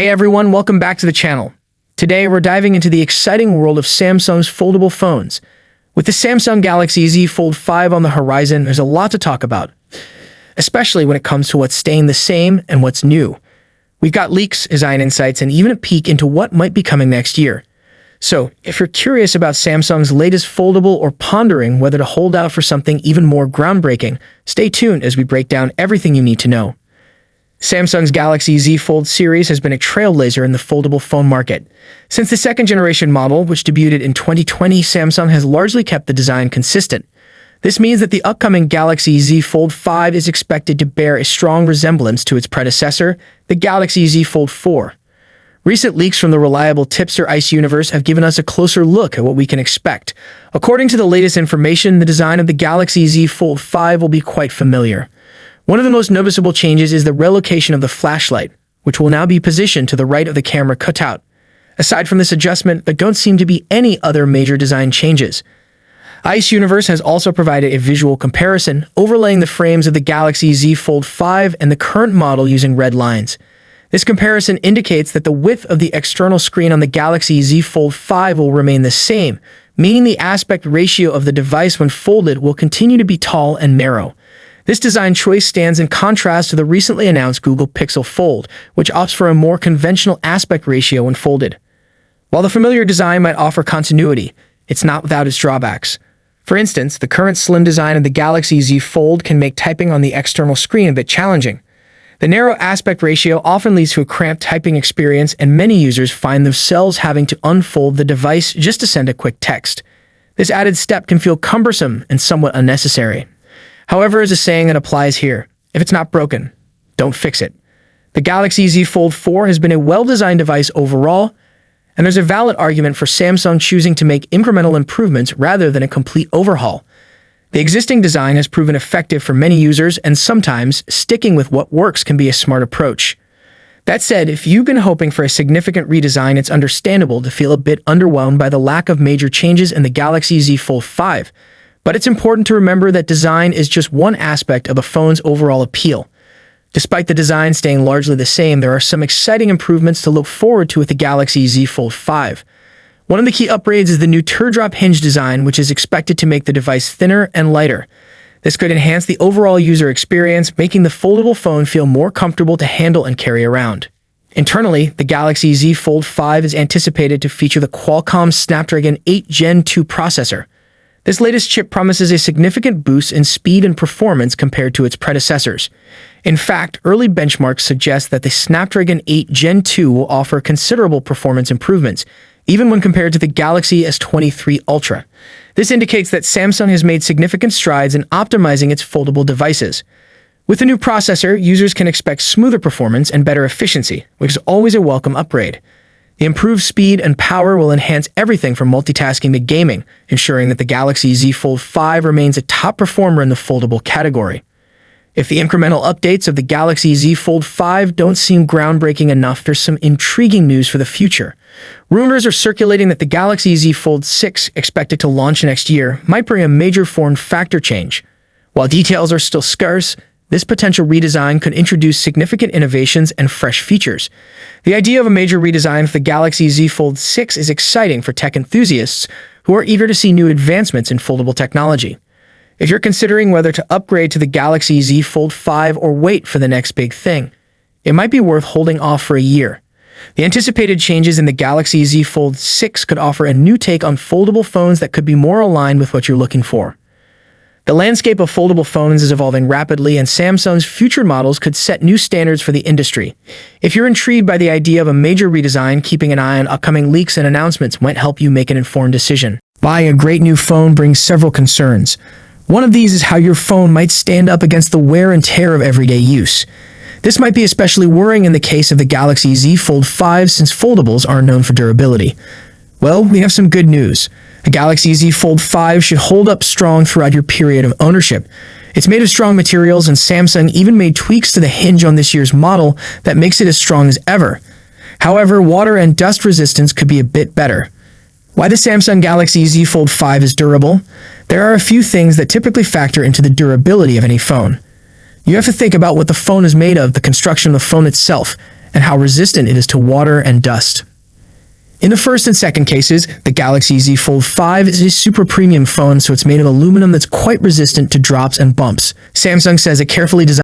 Hey everyone, welcome back to the channel. Today we're diving into the exciting world of Samsung's foldable phones. With the Samsung Galaxy Z Fold 5 on the horizon, there's a lot to talk about, especially when it comes to what's staying the same and what's new. We've got leaks, design insights, and even a peek into what might be coming next year. So, if you're curious about Samsung's latest foldable or pondering whether to hold out for something even more groundbreaking, stay tuned as we break down everything you need to know. Samsung's Galaxy Z Fold series has been a trailblazer in the foldable phone market. Since the second-generation model, which debuted in 2020, Samsung has largely kept the design consistent. This means that the upcoming Galaxy Z Fold 5 is expected to bear a strong resemblance to its predecessor, the Galaxy Z Fold 4. Recent leaks from the reliable tipster Ice Universe have given us a closer look at what we can expect. According to the latest information, the design of the Galaxy Z Fold 5 will be quite familiar. One of the most noticeable changes is the relocation of the flashlight, which will now be positioned to the right of the camera cutout. Aside from this adjustment, there don't seem to be any other major design changes. Ice Universe has also provided a visual comparison, overlaying the frames of the Galaxy Z Fold 5 and the current model using red lines. This comparison indicates that the width of the external screen on the Galaxy Z Fold 5 will remain the same, meaning the aspect ratio of the device when folded will continue to be tall and narrow. This design choice stands in contrast to the recently announced Google Pixel Fold, which opts for a more conventional aspect ratio when folded. While the familiar design might offer continuity, it's not without its drawbacks. For instance, the current slim design of the Galaxy Z Fold can make typing on the external screen a bit challenging. The narrow aspect ratio often leads to a cramped typing experience, and many users find themselves having to unfold the device just to send a quick text. This added step can feel cumbersome and somewhat unnecessary. However, as a saying that applies here, if it's not broken, don't fix it. The Galaxy Z Fold 4 has been a well-designed device overall, and there's a valid argument for Samsung choosing to make incremental improvements rather than a complete overhaul. The existing design has proven effective for many users, and sometimes sticking with what works can be a smart approach. That said, if you've been hoping for a significant redesign, it's understandable to feel a bit underwhelmed by the lack of major changes in the Galaxy Z Fold 5. But it's important to remember that design is just one aspect of a phone's overall appeal. Despite the design staying largely the same, there are some exciting improvements to look forward to with the Galaxy Z Fold 5. One of the key upgrades is the new teardrop hinge design, which is expected to make the device thinner and lighter. This could enhance the overall user experience, making the foldable phone feel more comfortable to handle and carry around. Internally, the Galaxy Z Fold 5 is anticipated to feature the Qualcomm Snapdragon 8 Gen 2 processor. This latest chip promises a significant boost in speed and performance compared to its predecessors. In fact, early benchmarks suggest that the Snapdragon 8 Gen 2 will offer considerable performance improvements, even when compared to the Galaxy S23 Ultra. This indicates that Samsung has made significant strides in optimizing its foldable devices. With the new processor, users can expect smoother performance and better efficiency, which is always a welcome upgrade. The improved speed and power will enhance everything from multitasking to gaming, ensuring that the Galaxy Z Fold 5 remains a top performer in the foldable category. If the incremental updates of the Galaxy Z Fold 5 don't seem groundbreaking enough, there's some intriguing news for the future. Rumors are circulating that the Galaxy Z Fold 6, expected to launch next year, might bring a major form factor change. While details are still scarce, this potential redesign could introduce significant innovations and fresh features. The idea of a major redesign for the Galaxy Z Fold 6 is exciting for tech enthusiasts who are eager to see new advancements in foldable technology. If you're considering whether to upgrade to the Galaxy Z Fold 5 or wait for the next big thing, it might be worth holding off for a year. The anticipated changes in the Galaxy Z Fold 6 could offer a new take on foldable phones that could be more aligned with what you're looking for. The landscape of foldable phones is evolving rapidly, and Samsung's future models could set new standards for the industry. If you're intrigued by the idea of a major redesign, keeping an eye on upcoming leaks and announcements might help you make an informed decision. Buying a great new phone brings several concerns. One of these is how your phone might stand up against the wear and tear of everyday use. This might be especially worrying in the case of the Galaxy Z Fold 5, since foldables aren't known for durability. Well, we have some good news. The Galaxy Z Fold 5 should hold up strong throughout your period of ownership. It's made of strong materials, and Samsung even made tweaks to the hinge on this year's model that makes it as strong as ever. However, water and dust resistance could be a bit better. Why the Samsung Galaxy Z Fold 5 is durable? There are a few things that typically factor into the durability of any phone. You have to think about what the phone is made of, the construction of the phone itself, and how resistant it is to water and dust. In the first and second cases, the Galaxy Z Fold 5 is a super premium phone, so it's made of aluminum that's quite resistant to drops and bumps. Samsung says it carefully designed